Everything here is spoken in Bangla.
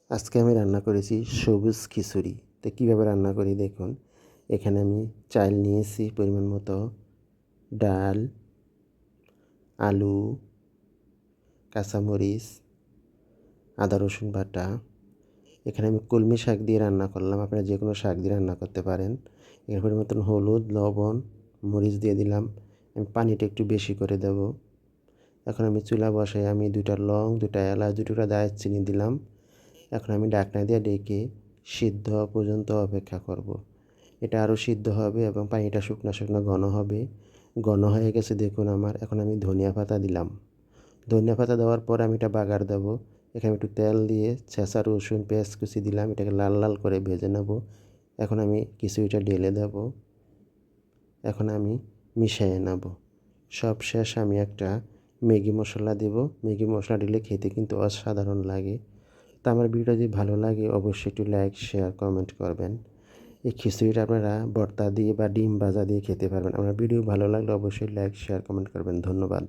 আজকে আমি রান্না করেছি সবুজ খিচুড়ি। তো কীভাবে রান্না করি দেখুন। এখানে আমি চাল নিয়েছি পরিমাণ মতো, ডাল, আলু, কাঁচামরিচ, আদা রসুন বাটা। এখানে আমি কলমি শাক দিয়ে রান্না করলাম, আপনারা যে কোনো শাক দিয়ে রান্না করতে পারেন। এখানে পরিমাণ মতন হলুদ, লবণ, মরিচ দিয়ে দিলাম। আমি পানিটা একটু বেশি করে দেব। এখন আমি চুলা বসাই, আমি 2টা লং, 2টা এলাচ, 2 টুকরা দারচিনি দিলাম। এখন আমি ঢাকনা দিয়ে ঢেকে সিদ্ধ হওয়া পর্যন্ত অপেক্ষা করব। এটা আরও সিদ্ধ হবে এবং পানিটা শুকনো শুকনো ঘন হবে। ঘন হয়ে গেছে দেখুন আমার। এখন আমি ধনিয়া পাতা দিলাম। ধনিয়া পাতা দেওয়ার পর আমি এটা বাগার দেব। এখানে একটু তেল দিয়ে ছেঁচা রসুন পেঁয়াজ কুচি দিলাম, এটাকে লাল লাল করে ভেজে নেব। এখন আমি খিচুড়িটা ঢেলে দেব। এখন আমি মিশিয়ে নেব। সব শেষ আমি একটা ম্যাগি মশলা দেব। ম্যাগি মশলা দিলে খেতে কিন্তু অসাধারণ লাগে। তো আমার ভিডিওটা যদি ভালো লাগে অবশ্যই একটু লাইক, শেয়ার, কমেন্ট করবেন। এই খিচুড়িটা আপনারা ভর্তা দিয়ে বা ডিম ভাজা দিয়ে খেতে পারবেন। আমার ভিডিও ভালো লাগলে অবশ্যই লাইক, শেয়ার, কমেন্ট করবেন। ধন্যবাদ।